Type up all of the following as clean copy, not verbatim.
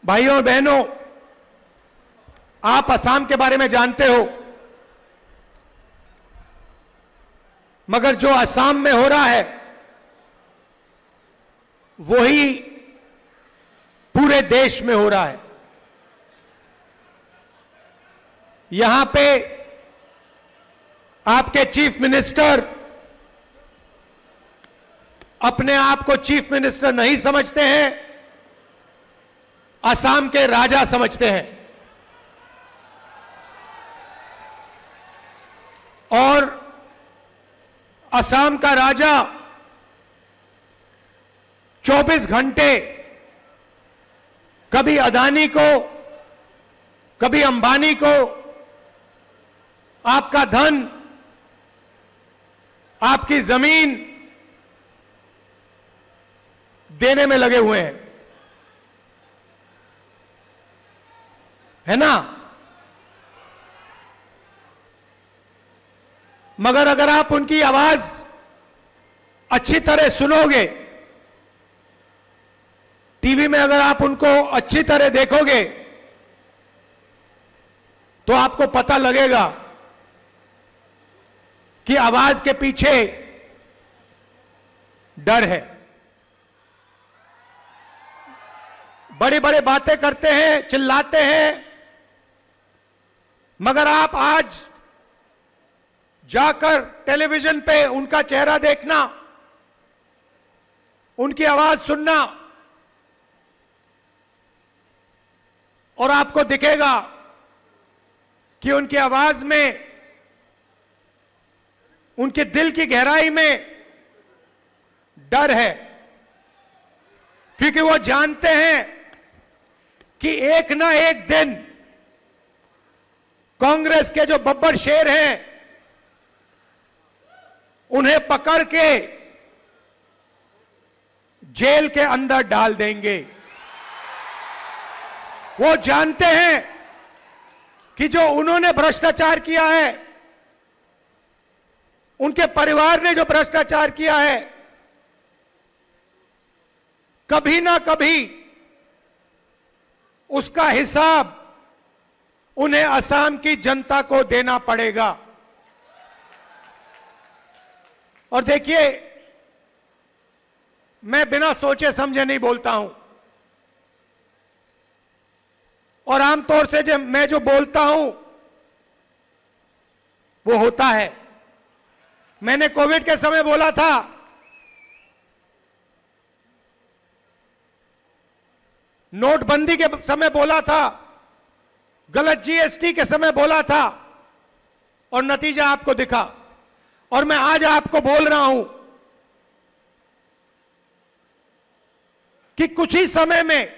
भाइयों और बहनों, आप असम के बारे में जानते हो, मगर जो असम में हो रहा है वही पूरे देश में हो रहा है। यहां पे आपके चीफ मिनिस्टर अपने आप को चीफ मिनिस्टर नहीं समझते हैं, असम के राजा समझते हैं। और असम का राजा 24 घंटे कभी अदानी को, कभी अंबानी को आपका धन, आपकी जमीन देने में लगे हुए हैं, है ना। मगर अगर आप उनकी आवाज अच्छी तरह सुनोगे, टीवी में अगर आप उनको अच्छी तरह देखोगे, तो आपको पता लगेगा कि आवाज के पीछे डर है। बड़ी बड़ी बातें करते हैं, चिल्लाते हैं, मगर आप आज जाकर टेलीविजन पे उनका चेहरा देखना, उनकी आवाज सुनना, और आपको दिखेगा कि उनकी आवाज में, उनके दिल की गहराई में डर है। क्योंकि वो जानते हैं कि एक ना एक दिन कांग्रेस के जो बब्बर शेर हैं उन्हें पकड़ के जेल के अंदर डाल देंगे। वो जानते हैं कि जो उन्होंने भ्रष्टाचार किया है, उनके परिवार ने जो भ्रष्टाचार किया है, कभी ना कभी उसका हिसाब उन्हें असम की जनता को देना पड़ेगा। और देखिए, मैं बिना सोचे समझे नहीं बोलता हूं, और आमतौर से जब मैं जो बोलता हूं वो होता है। मैंने कोविड के समय बोला था, नोटबंदी के समय बोला था, गलत जीएसटी के समय बोला था, और नतीजा आपको दिखा। और मैं आज आपको बोल रहा हूं कि कुछ ही समय में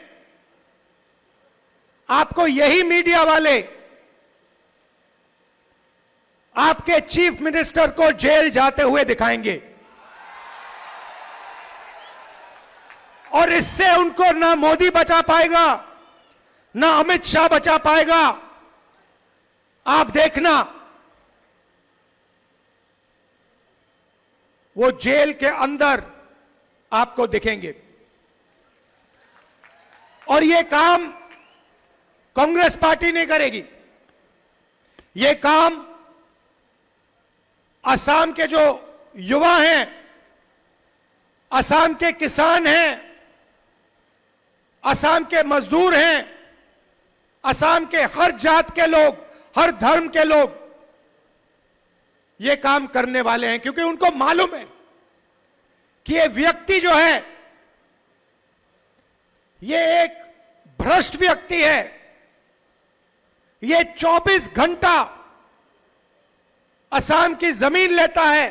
आपको यही मीडिया वाले आपके चीफ मिनिस्टर को जेल जाते हुए दिखाएंगे, और इससे उनको ना मोदी बचा पाएगा, ना अमित शाह बचा पाएगा। आप देखना, वो जेल के अंदर आपको दिखेंगे। और ये काम कांग्रेस पार्टी नहीं करेगी, ये काम असम के जो युवा हैं, असम के किसान हैं, असम के मजदूर हैं, असम के हर जात के लोग, हर धर्म के लोग ये काम करने वाले हैं। क्योंकि उनको मालूम है कि ये व्यक्ति जो है, ये एक भ्रष्ट व्यक्ति है। ये 24 घंटा असम की जमीन लेता है,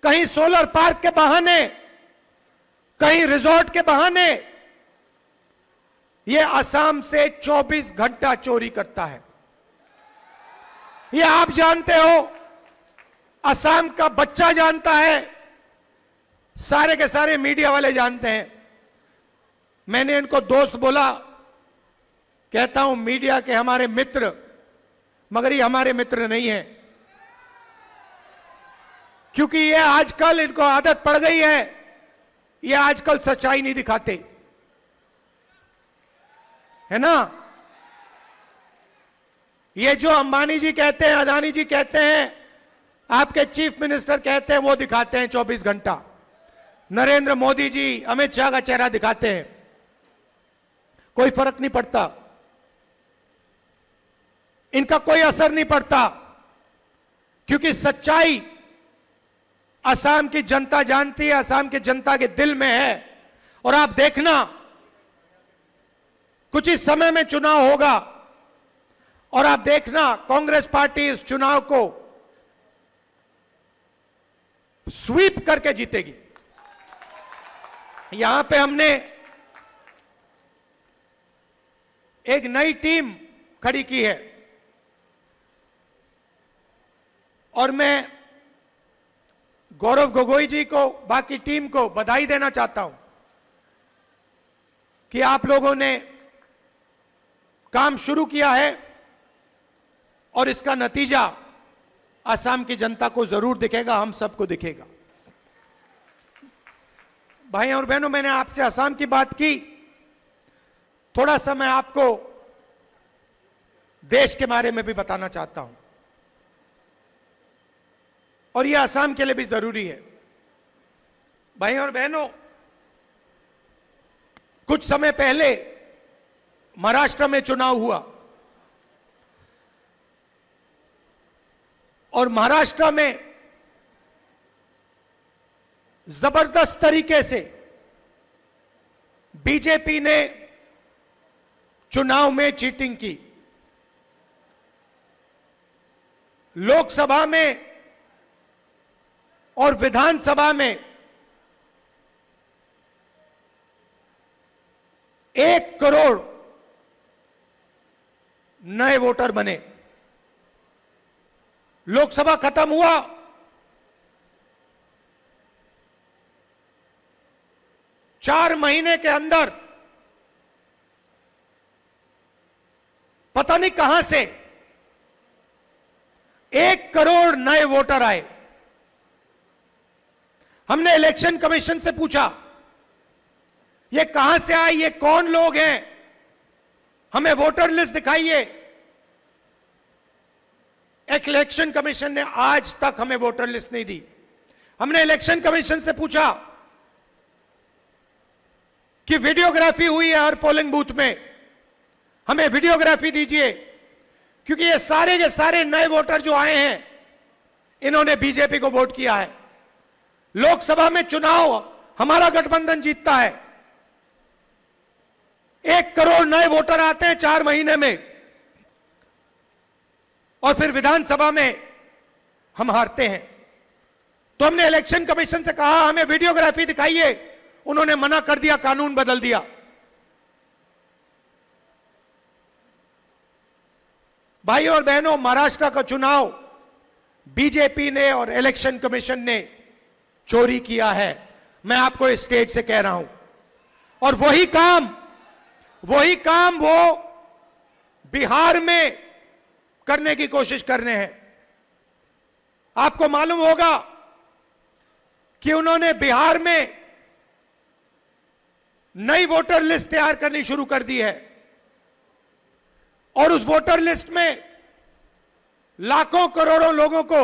कहीं सोलर पार्क के बहाने, कहीं रिजॉर्ट के बहाने। ये असम से 24 घंटा चोरी करता है। ये आप जानते हो, असम का बच्चा जानता है, सारे के सारे मीडिया वाले जानते हैं। मैंने इनको दोस्त बोला, कहता हूं मीडिया के हमारे मित्र, मगर ये हमारे मित्र नहीं है, क्योंकि ये आजकल इनको आदत पड़ गई है, ये आजकल सच्चाई नहीं दिखाते। है ना? ये जो अंबानी जी कहते हैं, अदानी जी कहते हैं, आपके चीफ मिनिस्टर कहते हैं, वो दिखाते हैं 24 घंटा। नरेंद्र मोदी जी, अमित शाह का चेहरा दिखाते हैं, कोई फर्क नहीं पड़ता, इनका कोई असर नहीं पड़ता, क्योंकि सच्चाई असम की जनता जानती है, असम की जनता के दिल में है। और आप देखना, कुछ ही समय में चुनाव होगा और आप देखना कांग्रेस पार्टी इस चुनाव को स्वीप करके जीतेगी। यहां पे हमने एक नई टीम खड़ी की है और मैं गौरव गोगोई जी को, बाकी टीम को बधाई देना चाहता हूं कि आप लोगों ने काम शुरू किया है और इसका नतीजा असम की जनता को जरूर दिखेगा, हम सबको दिखेगा। भाई और बहनों, मैंने आपसे असम की बात की, थोड़ा सा मैं आपको देश के बारे में भी बताना चाहता हूं और यह असम के लिए भी जरूरी है। भाई और बहनों, कुछ समय पहले महाराष्ट्र में चुनाव हुआ और महाराष्ट्र में जबरदस्त तरीके से बीजेपी ने चुनाव में चीटिंग की। लोकसभा में और विधानसभा में 1 करोड़ नए वोटर बने। लोकसभा खत्म हुआ, चार महीने के अंदर पता नहीं कहां से 1 करोड़ नए वोटर आए। हमने इलेक्शन कमीशन से पूछा, ये कहां से आए, ये कौन लोग हैं, हमें वोटर लिस्ट दिखाइए। इलेक्शन कमीशन ने आज तक हमें वोटर लिस्ट नहीं दी। हमने इलेक्शन कमीशन से पूछा कि वीडियोग्राफी हुई है हर पोलिंग बूथ में, हमें वीडियोग्राफी दीजिए, क्योंकि ये सारे के सारे नए वोटर जो आए हैं, इन्होंने बीजेपी को वोट किया है। लोकसभा में चुनाव हमारा गठबंधन जीतता है, 1 करोड़ नए वोटर आते हैं 4 महीने में, और फिर विधानसभा में हम हारते हैं। तो हमने इलेक्शन कमीशन से कहा हमें वीडियोग्राफी दिखाइए, उन्होंने मना कर दिया, कानून बदल दिया। भाई और बहनों, महाराष्ट्र का चुनाव बीजेपी ने और इलेक्शन कमीशन ने चोरी किया है, मैं आपको इस स्टेज से कह रहा हूं। और वही काम वो बिहार में करने की कोशिश कर रहे हैं। आपको मालूम होगा कि उन्होंने बिहार में नई वोटर लिस्ट तैयार करनी शुरू कर दी है और उस वोटर लिस्ट में लाखों करोड़ों लोगों को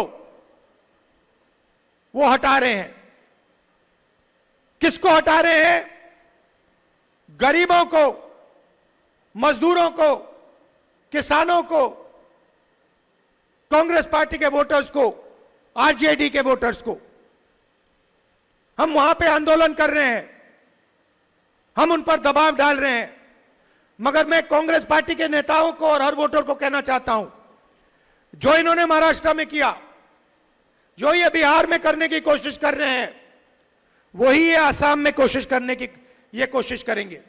वो हटा रहे हैं। किसको हटा रहे हैं? गरीबों को, मजदूरों को, किसानों को, कांग्रेस पार्टी के वोटर्स को, आरजेडी के वोटर्स को। हम वहां पे आंदोलन कर रहे हैं, हम उन पर दबाव डाल रहे हैं, मगर मैं कांग्रेस पार्टी के नेताओं को और हर वोटर को कहना चाहता हूं, जो इन्होंने महाराष्ट्र में किया, जो ये बिहार में करने की कोशिश कर रहे हैं, वही ये असम में कोशिश करने की ये कोशिश करेंगे।